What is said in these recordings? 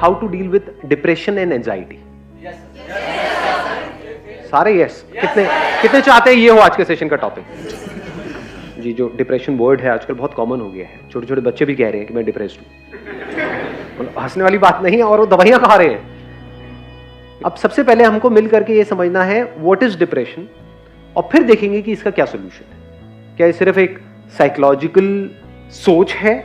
How to deal with depression and anxiety? सारे yes. कितने चाहते हैं ये हो आज के सेशन का टॉपिक? जी, जो डिप्रेशन वर्ड है आजकल बहुत कॉमन हो गया है, छोटे छोटे बच्चे भी कह रहे हैं कि मैं डिप्रेस्ड हूं। हंसने वाली बात नहीं है, और वो दवाइयां खा रहे हैं। अब सबसे पहले हमको मिल करके ये समझना है व्हाट इज डिप्रेशन, और फिर देखेंगे कि इसका क्या सोल्यूशन है। क्या ये सिर्फ एक साइकोलॉजिकल सोच है,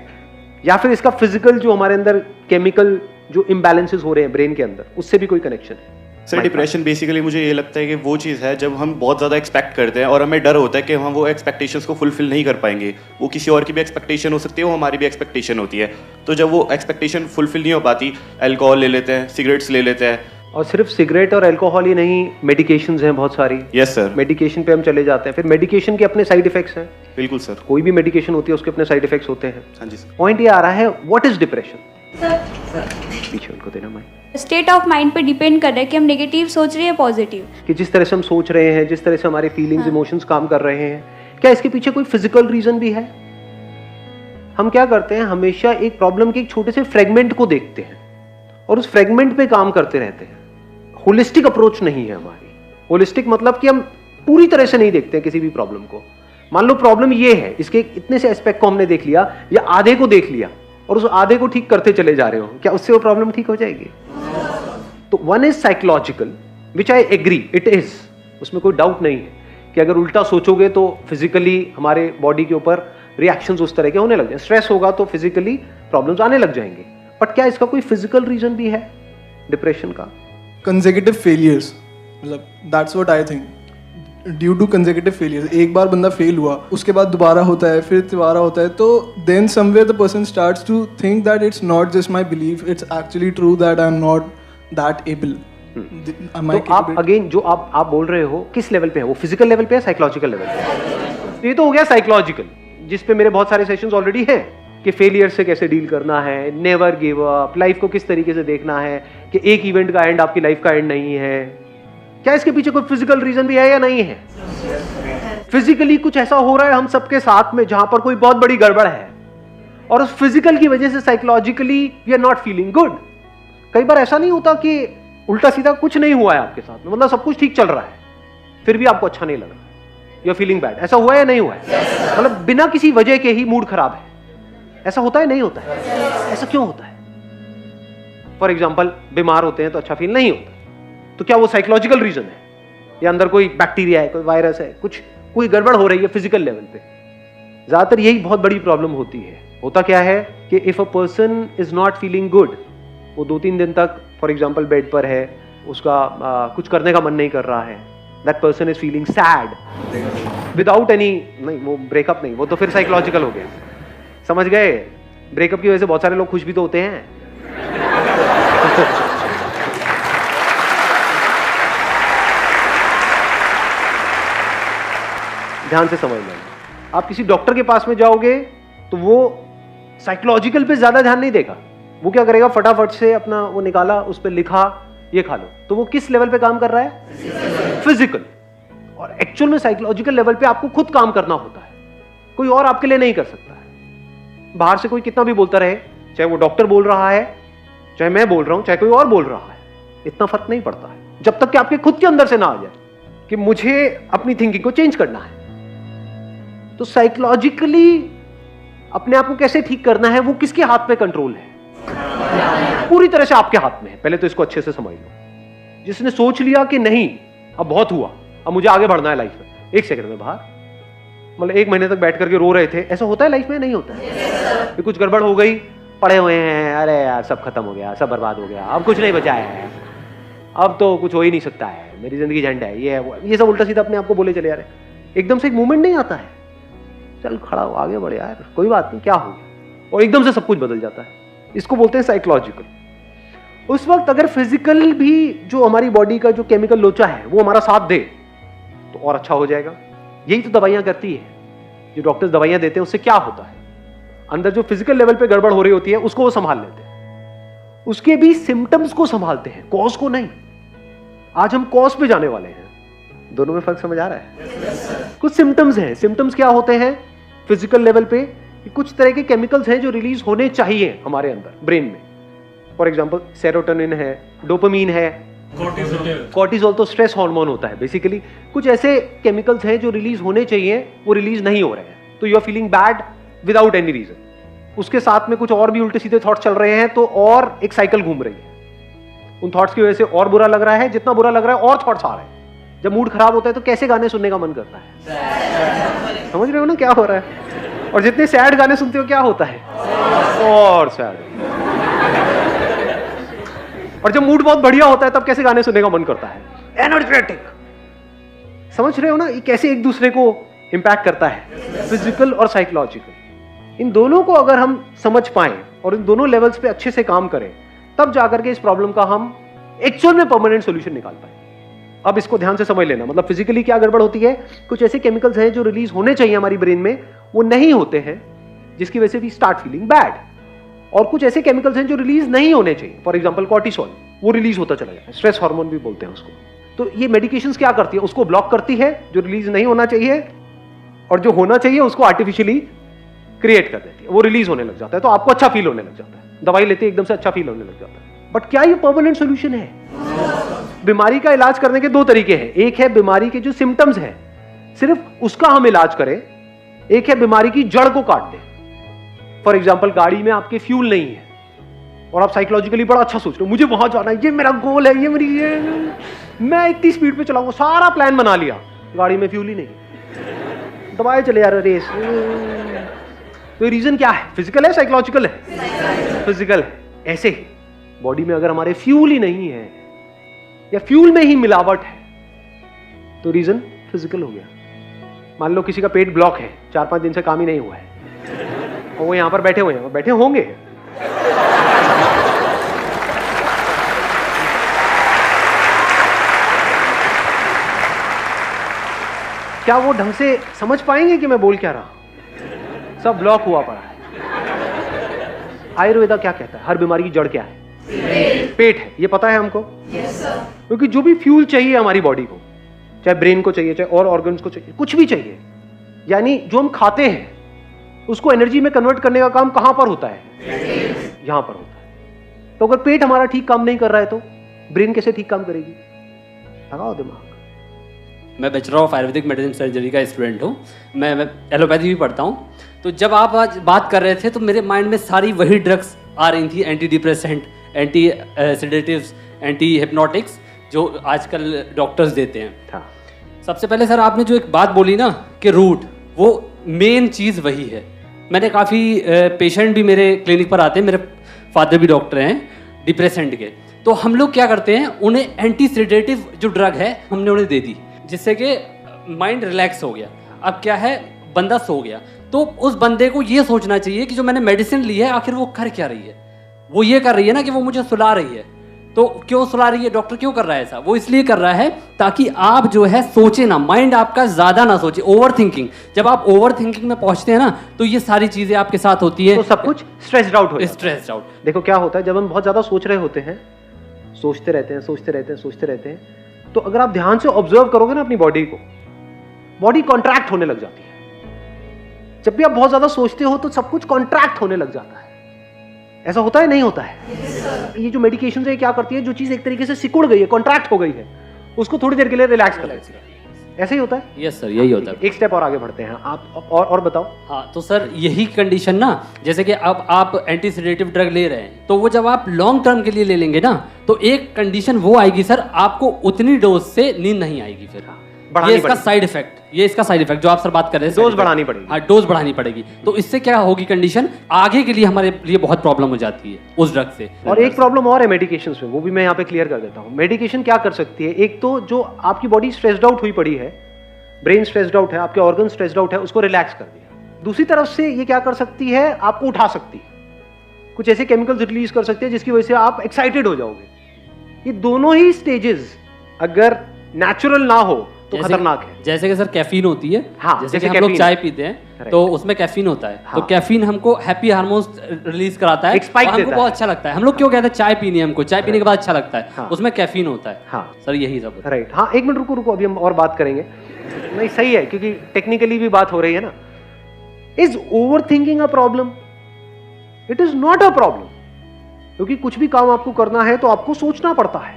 या फिर इसका फिजिकल जो हमारे अंदर केमिकल जो इम्बैलेंसेस हो रहे हैं ब्रेन के अंदर, उससे भी कोई कनेक्शन है? सर, डिप्रेशन बेसिकली मुझे ये लगता है कि वो चीज़ है जब हम बहुत ज़्यादा एक्सपेक्ट करते हैं और हमें डर होता है कि हम वो एक्सपेक्टेशंस को फुलफिल नहीं कर पाएंगे। वो किसी और की भी एक्सपेक्टेशन हो सकती है, वो हमारी भी एक्सपेक्टेशन होती है। तो जब वो एक्सपेक्टेशन फुलफिल नहीं हो पाती, अल्कोहल ले लेते हैं, सिगरेट्स ले लेते हैं। और सिर्फ सिगरेट और अल्कोहल ही नहीं, मेडिकेशंस हैं बहुत सारी। Yes sir. मेडिकेशन पे हम चले जाते हैं, फिर मेडिकेशन के अपने साइड इफेक्ट्स हैं। बिल्कुल सर। कोई भी मेडिकेशन होती है उसके अपने साइड इफेक्ट्स होते हैं। हाँ जी सर। पॉइंट ये आ रहा है, व्हाट इज डिप्रेशन? पीछे उनको देना माइक। स्टेट ऑफ माइंड पे डिपेंड कर रहा है कि हम नेगेटिव सोच रहे हैं पॉजिटिव, कि जिस तरह से हम सोच रहे हैं, जिस तरह से हमारे फीलिंग्स इमोशंस काम कर रहे हैं, क्या इसके पीछे कोई फिजिकल रीजन भी है? हम क्या करते हैं, हमेशा एक प्रॉब्लम के एक छोटे से फ्रेगमेंट को देखते हैं और उस फ्रेगमेंट पे काम करते रहते हैं। होलिस्टिक अप्रोच नहीं है हमारी। होलिस्टिक मतलब कि हम पूरी तरह से नहीं देखते हैं किसी भी प्रॉब्लम को। मान लो प्रॉब्लम ये है, इसके इतने से एस्पेक्ट को हमने देख लिया या आधे को देख लिया और उस आधे को ठीक करते चले जा रहे हो, क्या उससे वो प्रॉब्लम ठीक हो जाएगी? तो one is psychological, which I agree it is, उसमें कोई डाउट नहीं है कि अगर उल्टा सोचोगे तो फिजिकली हमारे बॉडी के ऊपर रिएक्शंस उस तरह के होने लग जाए। स्ट्रेस होगा तो फिजिकली प्रॉब्लम्स आने लग जाएंगे। बट क्या इसका कोई फिजिकल रीजन भी है डिप्रेशन का? कंसेक्यूटिव फेलियर्स, मतलब that's what I think, due to consecutive failures. एक बार बंदा फेल हुआ, उसके बाद दोबारा होता है, फिर दोबारा होता है, तो then somewhere the person starts to think that it's not just my belief, it's actually true that I am not that able. तो आप अगेन जो आप बोल रहे हो किस लेवल पे है? वो फिजिकल लेवल पे है, साइकोलॉजिकल लेवल पे? ये तो हो गया साइकोलॉजिकल, जिस पे मेरे बहुत सारे सेशंस ऑलरेडी हैं कि फेलियर से कैसे डील करना है, नेवर गिव अप, लाइफ को किस तरीके से देखना है कि एक इवेंट का एंड आपकी लाइफ का एंड नहीं है। क्या इसके पीछे कोई फिजिकल रीजन भी है या नहीं है? फिजिकली कुछ ऐसा हो रहा है हम सबके साथ में जहां पर कोई बहुत बड़ी गड़बड़ है, और उस फिजिकल की वजह से psychologically we are not feeling good. कई बार ऐसा नहीं होता कि उल्टा सीधा कुछ नहीं हुआ है आपके साथ में, मतलब सब कुछ ठीक चल रहा है, फिर भी आपको अच्छा नहीं लग रहा, यू आर फीलिंग बैड। ऐसा हुआ है या नहीं हुआ है? मतलब बिना किसी वजह के ही मूड खराब है, ऐसा होता है नहीं होता है? ऐसा क्यों होता है? फॉर एग्जाम्पल बीमार होते हैं तो अच्छा फील नहीं होता, तो क्या वो साइकोलॉजिकल रीजन है या अंदर कोई बैक्टीरिया है, कोई वायरस है, कुछ कोई गड़बड़ हो रही है फिजिकल लेवल पे? ज्यादातर यही बहुत बड़ी प्रॉब्लम होती है। होता क्या है कि if a person is not feeling good, वो 2-3 दिन तक फॉर एग्जाम्पल बेड पर है, उसका कुछ करने का मन नहीं कर रहा है, that person is feeling sad without any, नहीं वो ब्रेकअप नहीं, वो तो फिर साइकोलॉजिकल हो गया। समझ गए? ब्रेकअप की वजह से बहुत सारे लोग खुश भी तो होते हैं। ध्यान से समझना, आप किसी डॉक्टर के पास में जाओगे तो वो साइकोलॉजिकल पे ज्यादा ध्यान नहीं देगा। वो क्या करेगा, फटाफट से अपना वो निकाला, उस पर लिखा ये खा लो, तो वो किस लेवल पे काम कर रहा है? फिजिकल। और एक्चुअल में साइकोलॉजिकल लेवल पे आपको खुद काम करना होता है, कोई और आपके लिए नहीं कर सकता है। बाहर से कोई कितना भी बोलता रहे, चाहे वो डॉक्टर बोल रहा है, चाहे मैं बोल रहा हूं, चाहे कोई और बोल रहा है, इतना फर्क नहीं पड़ता है जब तक कि आपके खुद के अंदर से ना आ जाए कि मुझे अपनी थिंकिंग को चेंज करना है। तो साइकोलॉजिकली अपने आप को कैसे ठीक करना है, वो किसके हाथ में कंट्रोल है? पूरी तरह से आपके हाथ में है। पहले तो इसको अच्छे से समझ लो। जिसने सोच लिया कि नहीं अब बहुत हुआ, अब मुझे आगे बढ़ना है लाइफ में, 1 सेकंड में बाहर, मतलब 1 महीने तक बैठ करके रो रहे थे, ऐसा होता है लाइफ में? नहीं होता है। कि कुछ गड़बड़ हो गई, पड़े हुए हैं, अरे यार सब खत्म हो गया, सब बर्बाद हो गया, अब कुछ नहीं बचा है, अब तो कुछ हो ही नहीं सकता है, मेरी जिंदगी झंड है, ये सब उल्टा सीधा अपने आप को बोले चले जा रहे। एकदम से एक मूवमेंट नहीं आता है, चल खड़ा हो, आगे बढ़ यार, कोई बात नहीं, क्या हो गया, और एकदम से सब कुछ बदल जाता है। इसको बोलते हैं साइकोलॉजिकल। उस वक्त अगर फिजिकल भी जो हमारी बॉडी का जो केमिकल लोचा है वो हमारा साथ दे तो और अच्छा हो जाएगा। यही तो दवाइयां करती है, जो डॉक्टर्स दवाइयां देते हैं उससे क्या होता है, अंदर जो फिजिकल लेवल पे गड़बड़ हो रही होती है उसको वो संभाल लेते हैं, उसके भी सिम्टम्स को संभालते हैं, कॉज को नहीं। आज हम कॉज पे जाने वाले हैं। दोनों में फर्क समझ आ रहा है? कुछ सिम्टम्स हैं। सिम्टम्स क्या होते हैं फिजिकल लेवल पे? कुछ तरह के केमिकल्स हैं जो रिलीज होने चाहिए हमारे अंदर ब्रेन में, फॉर एग्जाम्पल सेरोटोनिन है, डोपामीन है, कॉर्टिसोल तो स्ट्रेस हार्मोन होता है बेसिकली। कुछ ऐसे केमिकल्स हैं जो रिलीज होने चाहिए, वो रिलीज नहीं हो रहे हैं, तो you are feeling bad without any reason. उसके साथ में कुछ और भी उल्टे सीधे थॉट्स चल रहे हैं, तो और एक साइकिल घूम रही है। उन थॉट्स की वजह से और बुरा लग रहा है, जितना बुरा लग रहा है और थॉट्स आ रहे हैं। जब मूड खराब होता है तो कैसे गाने सुनने का मन करता है? समझ रहे हो ना क्या हो रहा है? और जितने सैड गाने सुनते हो क्या होता है? और सैड। और जब मूड बहुत बढ़िया होता है तब कैसे गाने सुनने का मन करता है? एनर्जेटिक। समझ रहे हो ना ये कैसे एक दूसरे को इंपैक्ट करता है, फिजिकल और साइकोलॉजिकल। इन दोनों को अगर हम समझ पाए और इन दोनों लेवल्स पे अच्छे से काम करें, तब जाकर के इस प्रॉब्लम का हम एक्चुअल में परमानेंट सॉल्यूशन निकाल पाए। अब इसको ध्यान से समझ लेना, मतलब फिजिकली क्या गड़बड़ होती है, कुछ ऐसे केमिकल्स हैं जो रिलीज होने चाहिए हमारी ब्रेन में, वो नहीं होते हैं, जिसकी वजह से वी स्टार्ट फीलिंग बैड। और कुछ ऐसे केमिकल्स हैं जो रिलीज नहीं होने चाहिए, फॉर एग्जांपल कॉर्टिसोल, वो रिलीज होता चला जाता है, स्ट्रेस हार्मोन भी बोलते हैं उसको। तो ये मेडिकेशंस क्या करती है, उसको ब्लॉक करती है जो रिलीज नहीं होना चाहिए, और जो होना चाहिए उसको आर्टिफिशियली क्रिएट कर देती है, वो रिलीज होने लग जाता है, तो आपको अच्छा फील होने लग जाता है। दवाई लेते एकदम से अच्छा फील होने लग जाता है। बट क्या ये परमानेंट सोल्यूशन है? बीमारी का इलाज करने के दो तरीके हैं। एक है बीमारी के जो सिम्टम्स हैं सिर्फ उसका हम इलाज करें, एक है बीमारी की जड़ को काट दें। फॉर एग्जाम्पल गाड़ी में आपके फ्यूल नहीं है और आप साइकोलॉजिकली बड़ा अच्छा सोच रहे हो, मुझे वहां जाना है, ये मेरा गोल है, मैं इतनी स्पीड पे चलाऊंगा, सारा प्लान बना लिया, गाड़ी में फ्यूल ही नहीं, दबाए चले यार रेस। तो ये रीजन क्या है? फिजिकल है, साइकोलॉजिकल है? फिजिकल है। ऐसे ही बॉडी में अगर हमारे फ्यूल ही नहीं है या फ्यूल में ही मिलावट है तो रीजन फिजिकल हो गया। मान लो किसी का पेट ब्लॉक है, 4-5 दिन से काम ही नहीं हुआ है, और वो यहां पर बैठे हुए हैं, बैठे होंगे, क्या वो ढंग से समझ पाएंगे कि मैं बोल क्या रहा हूं? सब ब्लॉक हुआ पड़ा है। आयुर्वेदा क्या कहता है? हर बीमारी की जड़ क्या है? पेट है। ये पता है हमको? क्योंकि जो भी फ्यूल चाहिए हमारी बॉडी को, चाहे ब्रेन को चाहिए, चाहे और ऑर्गन्स को चाहिए, कुछ भी चाहिए, यानी जो हम खाते हैं उसको एनर्जी में कन्वर्ट करने का काम कहां पर होता है? यहां पर होता है। तो अगर पेट हमारा ठीक काम नहीं कर रहा है तो ब्रेन कैसे ठीक काम करेगी? लगाओ दिमाग। मैं bachelor of Ayurvedic medicine surgery का स्टूडेंट हूँ। मैं एलोपैथी भी पढ़ता हूँ। तो जब आप आज बात कर रहे थे तो मेरे माइंड में सारी वही ड्रग्स आ रही थी, anti depressant, anti sedatives, anti hypnotics, जो आजकल डॉक्टर्स देते हैं। हाँ। सबसे पहले सर आपने जो एक बात बोली ना कि रूट, वो मेन चीज़ वही है। मैंने काफ़ी पेशेंट भी मेरे क्लिनिक पर आते हैं, मेरे फादर भी डॉक्टर हैं डिप्रेसेंट के। तो हम लोग क्या करते हैं, उन्हें एंटी सेडेटिव जो ड्रग है हमने उन्हें दे दी, जिससे कि माइंड रिलैक्स हो गया। अब क्या है, बंदा सो गया, तो उस बंदे को ये सोचना चाहिए कि जो मैंने मेडिसिन ली है आखिर वो कर क्या रही है। वो ये कर रही है ना कि वो मुझे सुला रही है, तो क्यों सुला रही है? डॉक्टर क्यों कर रहा है ऐसा? वो इसलिए कर रहा है ताकि आप जो है सोचे ना, माइंड आपका ज्यादा ना सोचे, ओवर थिंकिंग। जब आप ओवर थिंकिंग में पहुंचते हैं ना तो ये सारी चीजें आपके साथ होती है, तो सब कुछ स्ट्रेस्ड आउट हो जाता है। Stressed out. देखो क्या होता है, जब हम बहुत ज्यादा सोच रहे होते हैं, सोचते रहते हैं, सोचते रहते हैं, सोचते रहते हैं, तो अगर आप ध्यान से ऑब्जर्व करोगे ना अपनी बॉडी को, बॉडी कॉन्ट्रैक्ट होने लग जाती है। जब भी आप बहुत ज्यादा सोचते हो तो सब कुछ कॉन्ट्रैक्ट होने लग जाता है। ऐसा होता है, नहीं होता है? ये जो मेडिकेशन है क्या करती है, जो चीज एक तरीके से सिकुड़ गई है, कॉन्ट्रैक्ट हो गई है, उसको थोड़ी देर के लिए रिलैक्स कर देती है। ऐसे ही होता है? यस सर, यही होता है। एक स्टेप और आगे बढ़ते हैं आप, और बताओ। हाँ, तो सर यही कंडीशन ना, जैसे कि अब आप एंटी सेडेटिव ड्रग ले रहे हैं, तो वो जब आप लॉन्ग टर्म के लिए ले लेंगे ना, तो एक कंडीशन वो आएगी सर, आपको उतनी डोज से नींद नहीं आएगी फिर। ये इसका साइड इफेक्ट, ये इसका साइड इफेक्ट जो आप सर बात कर रहे हैं, डोज बढ़ानी पड़ेगी। हाँ, डोज बढ़ानी पड़ेगी। तो इससे क्या होगी कंडीशन, आगे के लिए हमारे लिए बहुत प्रॉब्लम हो जाती है उस ड्रग से। और एक प्रॉब्लम और है मेडिकेशन में, वो भी मैं यहाँ पे क्लियर कर देता हूँ। मेडिकेशन क्या कर सकती है, एक तो जो आपकी बॉडी स्ट्रेस्ड आउट हुई पड़ी है, ब्रेन स्ट्रेस्ड आउट है, आपके ऑर्गन स्ट्रेस्ड आउट है, उसको रिलैक्स कर दिया। दूसरी तरफ से ये क्या कर सकती है, आपको उठा सकती है, कुछ ऐसे केमिकल्स रिलीज कर सकती है जिसकी वजह से आप एक्साइटेड हो जाओगे। ये दोनों ही स्टेजेस अगर नेचुरल ना हो तो खतरनाक है। जैसे कि सर कैफीन होती है, हाँ, जैसे कि हम लोग चाय पीते हैं तो उसमें कैफीन होता है। हाँ। तो कैफीन हमको हैप्पी हार्मोन्स रिलीज कराता है, एक spike और हमको देता बहुत है। अच्छा लगता है। हम लोग क्यों कहते हैं चाय पीनी है, हमको चाय पीने के बाद अच्छा लगता है, हाँ। उसमें कैफीन होता है। हाँ सर यही सब। राइट। हाँ, एक मिनट रुको, अभी हम और बात करेंगे। नहीं, सही है, क्योंकि टेक्निकली भी बात हो रही है ना। Is over thinking a problem? It is not a problem. क्योंकि कुछ भी काम आपको करना है तो आपको सोचना पड़ता है।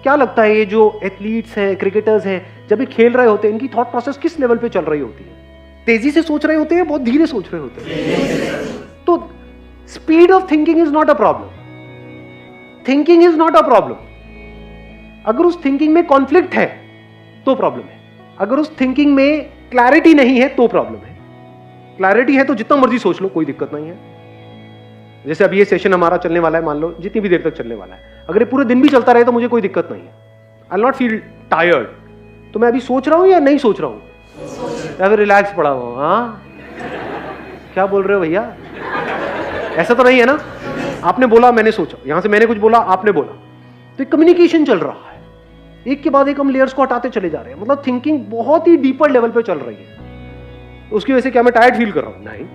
क्या लगता है ये जो एथलीट्स हैं, क्रिकेटर्स हैं, जब ये खेल रहे होते हैं, इनकी थॉट प्रोसेस किस लेवल पे चल रही होती है? तेजी से सोच रहे होते हैं, बहुत धीरे सोच रहे होते हैं? तो speed of thinking is not a problem, thinking is not a problem. अगर उस थिंकिंग में कॉन्फ्लिक्ट है तो प्रॉब्लम है, अगर उस थिंकिंग में क्लैरिटी नहीं है तो प्रॉब्लम है। क्लैरिटी है तो जितना मर्जी सोच लो, कोई दिक्कत नहीं है। जैसे अब ये सेशन हमारा चलने वाला है, मान लो जितनी भी देर तक चलने वाला है, अगर ये पूरे दिन भी चलता रहे तो मुझे कोई दिक्कत नहीं है, I will not feel tired. तो मैं अभी सोच रहा हूं या नहीं सोच रहा हूं, या फिर रिलैक्स पड़ा हुआ? हाँ, क्या बोल रहे हो भैया? ऐसा तो नहीं है ना? आपने बोला, मैंने सोचा, यहां से मैंने कुछ बोला, आपने बोला, तो एक कम्युनिकेशन चल रहा है, एक के बाद एक हम लेयर्स को हटाते चले जा रहे हैं। मतलब थिंकिंग बहुत ही डीपर लेवल पे चल रही है। उसकी वजह से क्या मैं टायर्ड फील कर रहा हूं? नहीं।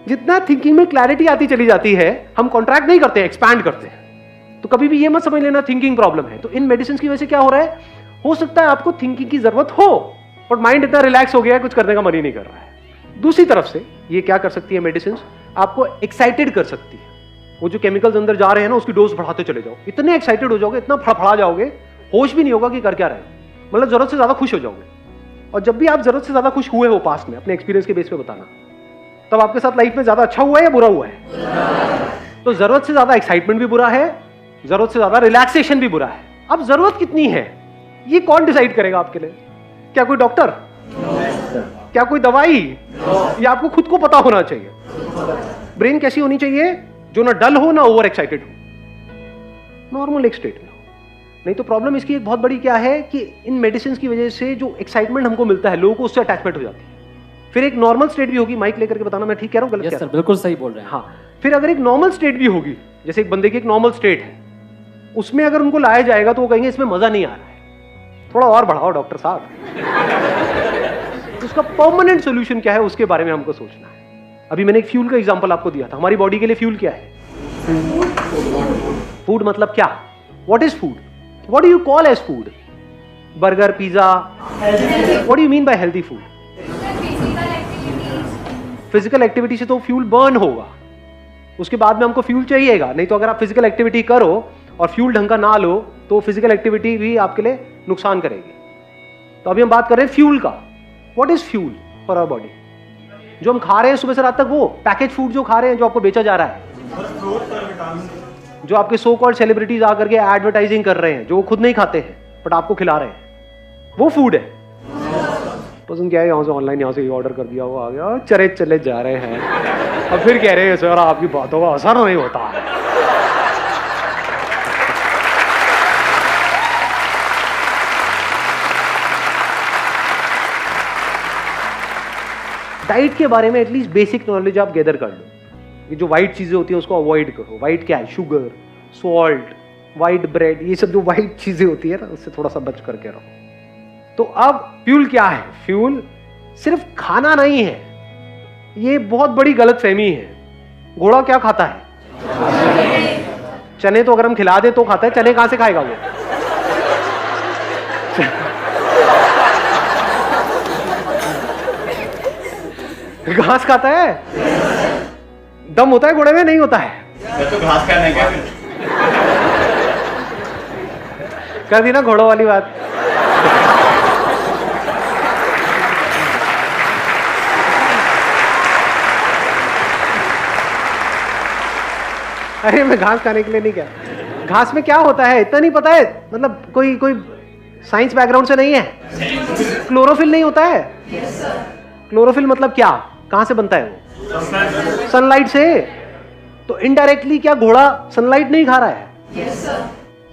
जितना थिंकिंग में क्लैरिटी आती चली जाती है, हम कॉन्ट्रैक्ट नहीं करते हैं, एक्सपैंड करते हैं। तो कभी भी ये मत समझ लेना थिंकिंग प्रॉब्लम है। तो इन मेडिसिन की वजह से क्या हो रहा है, हो सकता है आपको थिंकिंग की जरूरत हो, बट माइंड इतना रिलैक्स हो गया है, कुछ करने का मन ही नहीं कर रहा है। दूसरी तरफ से ये क्या कर सकती है मेडिसिन, आपको एक्साइटेड कर सकती है। वो जो केमिकल्स अंदर जा रहे हैं ना, उसकी डोज बढ़ाते चले जाओ, इतने एक्साइटेड हो जाओगे, इतना फड़फड़ा जाओगे, होश भी नहीं होगा कि कर क्या रहे हैं, मतलब जरूरत से ज्यादा खुश हो जाओगे। और जब भी आप जरूरत से ज्यादा खुश हुए हो पास्ट में, अपने एक्सपीरियंस के बेस पे बताना, तब आपके साथ लाइफ में ज्यादा अच्छा हुआ है या बुरा हुआ है? तो जरूरत से ज्यादा एक्साइटमेंट भी बुरा है, जरूरत से ज्यादा रिलैक्सेशन भी बुरा है। अब जरूरत कितनी है ये कौन डिसाइड करेगा आपके लिए? क्या कोई डॉक्टर? क्या कोई दवाई? या आपको खुद को पता होना चाहिए? ब्रेन कैसी होनी चाहिए, जो ना डल हो ना ओवर एक्साइटेड हो, नॉर्मल एक स्टेट में हो। नहीं तो प्रॉब्लम इसकी एक बहुत बड़ी क्या है कि इन मेडिसिन की वजह से जो एक्साइटमेंट हमको मिलता है, लोगों को उससे अटैचमेंट हो जाती है। फिर एक नॉर्मल स्टेट भी होगी, माइक लेकर के बताना मैं ठीक कह रहा हूँ, गलत कह रहा हूं? बिल्कुल सही बोल रहे हैं। हाँ, फिर अगर एक नॉर्मल स्टेट भी होगी, जैसे एक बंदे की एक नॉर्मल स्टेट है, उसमें अगर उनको लाया जाएगा तो वो कहेंगे इसमें मजा नहीं आ रहा है, थोड़ा और बढ़ाओ डॉक्टर साहब। उसका परमानेंट सोल्यूशन क्या है, उसके बारे में हमको सोचना है। अभी मैंने एक फ्यूल का एग्जांपल आपको दिया था। हमारी बॉडी के लिए फ्यूल क्या है? फूड मतलब क्या? What is food? What do you call as food? Burger, pizza, what do you mean by healthy food? Physical activity से तो फ्यूल बर्न होगा, उसके बाद में हमको फ्यूल चाहिएगा। नहीं तो अगर आप फिजिकल एक्टिविटी करो और फ्यूल ढंग का ना लो तो फिजिकल एक्टिविटी भी आपके लिए नुकसान करेगी। तो अभी हम बात कर रहे हैं फ्यूल का। What is fuel for our body? जो हम खा रहे हैं सुबह से रात तक, वो पैकेज फूड जो खा रहे हैं, जो आपको बेचा जा रहा है, जो आपके सो कॉल्ड सेलिब्रिटीज आकर के एडवर्टाइजिंग कर रहे हैं, जो वो खुद नहीं खाते हैं बट आपको खिला रहे हैं, वो फूड है। पसंद क्या है, यहाँ से ऑनलाइन यहाँ से ऑर्डर कर दिया, वो आ गया, चले चले जा रहे हैं, और फिर कह रहे हैं सर आपकी बातों का असर नहीं होता है। डाइट के बारे में एटलीस्ट बेसिक नॉलेज आप गैदर कर लो। ये जो वाइट चीजें होती हैं उसको अवॉइड करो। वाइट क्या है? शुगर, सॉल्ट, वाइट ब्रेड, ये सब जो वाइट चीजें होती है ना, उससे थोड़ा सा बच करके रहो। तो अब फ्यूल क्या है? फ्यूल सिर्फ खाना नहीं है, ये बहुत बड़ी गलतफहमी है। घोड़ा क्या खाता है? चने तो अगर हम खिला दे तो खाता है, चने कहां से खाएगा वो? घास खाता है। दम होता है घोड़े में? नहीं होता है। तो घास खाने का कर दी ना घोड़ों वाली बात। अरे मैं घास खाने के लिए नहीं कह। घास में क्या होता है इतना नहीं पता है? मतलब कोई साइंस बैकग्राउंड से नहीं है? क्लोरोफिल नहीं होता है? क्लोरोफिल मतलब क्या? कहां से बनता है वो? सनलाइट से। तो इनडायरेक्टली क्या घोड़ा सनलाइट नहीं खा रहा है?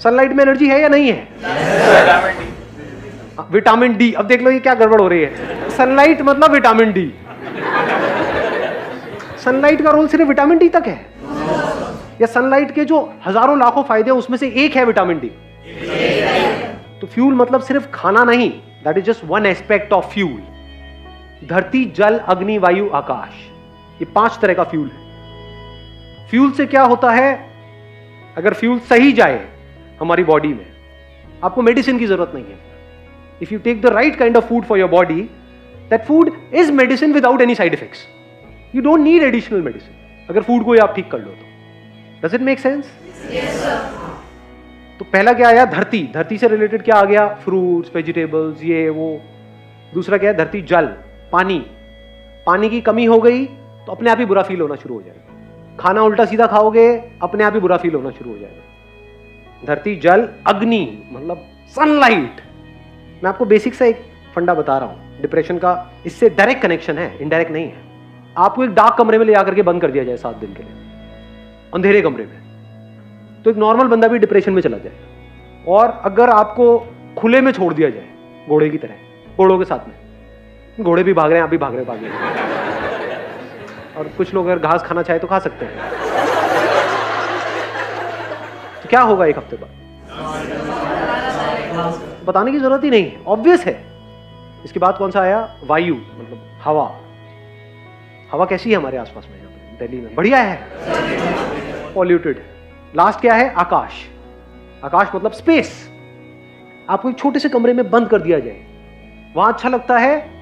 सनलाइट में एनर्जी है या नहीं है? Vitamin D. अब देख लो ये क्या गड़बड़ हो रही है। सनलाइट मतलब विटामिन डी। सनलाइट का रोल सिर्फ विटामिन डी तक है, या सनलाइट के जो हजारों लाखों फायदे हैं उसमें से एक है विटामिन डी? तो फ्यूल मतलब सिर्फ खाना नहीं, that is just one aspect of fuel. धरती, जल, अग्नि, वायु, आकाश, ये 5 तरह का फ्यूल है। फ्यूल से क्या होता है? अगर फ्यूल सही जाए हमारी बॉडी में, आपको मेडिसिन की जरूरत नहीं है। If you take the right kind of food for your body, that food is medicine without any side effects. You don't need additional medicine, अगर फूड को ही आप ठीक कर लो तो। Does it make sense? तो पहला क्या आया? धरती। धरती से रिलेटेड क्या आ गया? फ्रूट्स, वेजिटेबल्स, ये वो। दूसरा क्या है? धरती, जल, पानी। पानी की कमी हो गई तो अपने आप ही बुरा फील होना शुरू हो जाएगा। खाना उल्टा सीधा खाओगे, अपने आप ही बुरा फील होना शुरू हो जाएगा। धरती, जल, अग्नि, मतलब सनलाइट। मैं आपको बेसिक सा एक फंडा बता रहा हूं, डिप्रेशन का इससे डायरेक्ट कनेक्शन है, इनडायरेक्ट नहीं है। आपको एक डार्क कमरे में ले जाकर के बंद कर दिया जाए 7 दिन के लिए, अंधेरे कमरे में, तो एक नॉर्मल बंदा भी डिप्रेशन में चला जाएगा। और अगर आपको खुले में छोड़ दिया जाए, घोड़े की तरह, घोड़ों के साथ में, घोड़े भी भाग रहे हैं, आप भी भाग रहे हैं, और कुछ लोग अगर घास खाना चाहे तो खा सकते हैं, तो क्या होगा 1 हफ्ते बाद? बताने की जरूरत ही नहीं है, ऑब्वियस है। इसके बाद कौन सा आया? वायु, मतलब हवा। हवा कैसी है हमारे आसपास में? यहाँ पे दिल्ली में बढ़िया है, पॉल्यूटेड। लास्ट क्या है? आकाश। आकाश मतलब स्पेस। आपको एक छोटे से कमरे में बंद कर दिया जाए, वहां अच्छा लगता है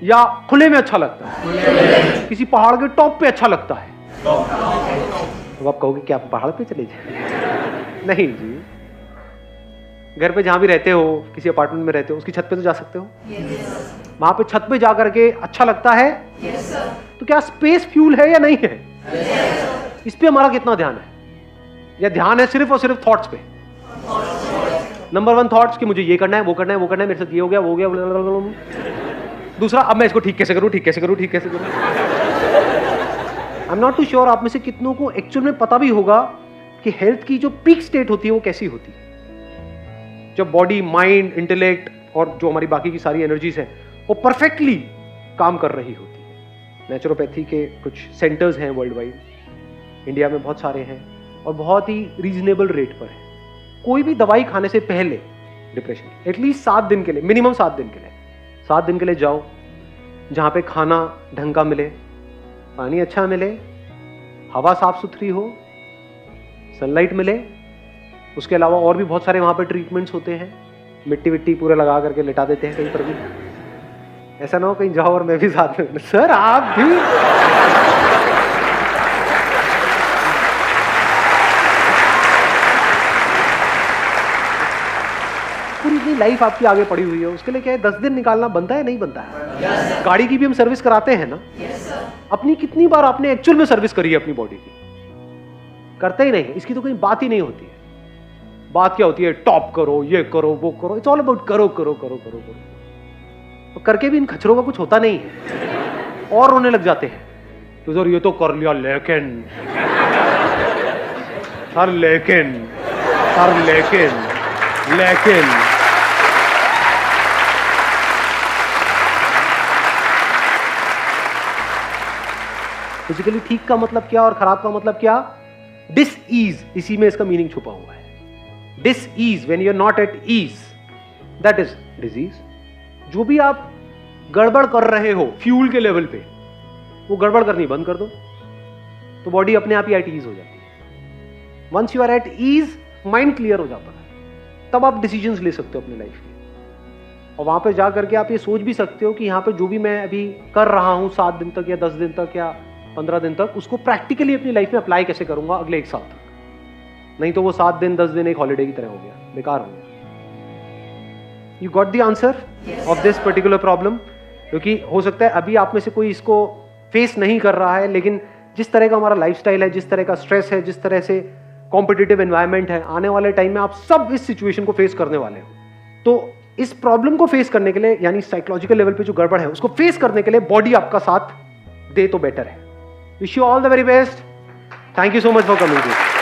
या खुले में अच्छा लगता है? किसी पहाड़ के टॉप पे अच्छा लगता है? तो आप कहोगे कि आप पहाड़ पे चले जाए? नहीं जी, घर पे जहां भी रहते हो, किसी अपार्टमेंट में रहते हो, उसकी छत पे तो जा सकते हो। वहां पे छत पे जा करके अच्छा लगता है? तो क्या स्पेस फ्यूल है या नहीं है? इस पे हमारा कितना ध्यान है? या ध्यान है सिर्फ और सिर्फ थॉट्स पे? नंबर 1 थॉट्स कि मुझे ये करना है, वो करना है, वो करना है, मेरे साथ ये हो गया, वो हो गया। दूसरा, अब मैं इसको ठीक कैसे करूं, ठीक कैसे करूं, ठीक कैसे करूं। I am not too sure आप में से कितनों को एक्चुअल में पता भी होगा कि हेल्थ की जो पीक स्टेट होती है वो कैसी होती है, जब बॉडी, माइंड, इंटेलेक्ट और जो हमारी बाकी की सारी एनर्जीज हैं वो परफेक्टली काम कर रही होती है। नेचुरोपैथी के कुछ सेंटर्स हैं वर्ल्ड वाइड, इंडिया में बहुत सारे हैं और बहुत ही रीजनेबल रेट पर है। कोई भी दवाई खाने से पहले डिप्रेशन एटलीस्ट 7 दिन के लिए, मिनिमम 7 दिन के लिए, 7 दिन के लिए जाओ जहाँ पे खाना ढंग का मिले, पानी अच्छा मिले, हवा साफ सुथरी हो, सनलाइट मिले। उसके अलावा और भी बहुत सारे वहाँ पे ट्रीटमेंट्स होते हैं, मिट्टी विट्टी पूरे लगा करके लिटा देते हैं कहीं पर भी। ऐसा ना हो कहीं जाओ और मैं भी साथ में, सर आप भी। पूरी इतनी लाइफ आपकी आगे पड़ी हुई है, उसके लिए क्या है 10 दिन निकालना बनता है नहीं बनता है? गाड़ी की भी हम सर्विस कराते हैं ना। अपनी कितनी बार आपने एक्चुअल में सर्विस करी है अपनी बॉडी की? करते ही नहीं, इसकी तो कोई बात ही नहीं होती है। बात क्या होती है? टॉप करो, ये करो, वो करो, इट्स ऑल अबाउट करो करो करो करो करो। तो करके भी इन खच्चरों का कुछ होता नहीं है और रोने लग जाते हैं तो सर ये तो कर लिया लेकिन, सर लेकिन, सर लेकिन, लेकिन। फिजिकली ठीक का मतलब क्या और खराब का मतलब क्या? डिस ईज, इसी में इसका मीनिंग छुपा हुआ है। Dis ease, when you are not at ease, that is disease. जो भी आप गड़बड़ कर रहे हो फ्यूल के लेवल पे, वो गड़बड़ करनी बंद कर दो तो बॉडी अपने आप ही एट ईज हो जाती है। Once you are at ease, mind clear हो जाता है, तब आप डिसीजंस ले सकते हो अपनी लाइफ के। और वहां पे जा करके आप ये सोच भी सकते हो कि यहाँ पे जो भी मैं अभी कर रहा हूं 7 दिन तक या 10 दिन तक या 15 दिन तक, उसको प्रैक्टिकली अपनी लाइफ में अप्लाई कैसे करूंगा अगले 1 साल तक। नहीं तो वो 7 दिन 10 दिन एक हॉलीडे की तरह हो गया, बेकार हो गया। You got the answer of this particular problem? क्योंकि हो सकता है अभी आप में से कोई इसको फेस नहीं कर रहा है, लेकिन जिस तरह का हमारा लाइफस्टाइल है, जिस तरह का स्ट्रेस है, जिस तरह से कॉम्पिटिटिव एनवायरनमेंट है, आने वाले टाइम में आप सब इस सिचुएशन को फेस करने वाले हो। तो इस प्रॉब्लम को फेस करने के लिए, यानी साइकोलॉजिकल लेवल पे जो गड़बड़ है उसको फेस करने के लिए बॉडी आपका साथ दे तो बेटर है। Wish you all the very best. Thank you so much for coming.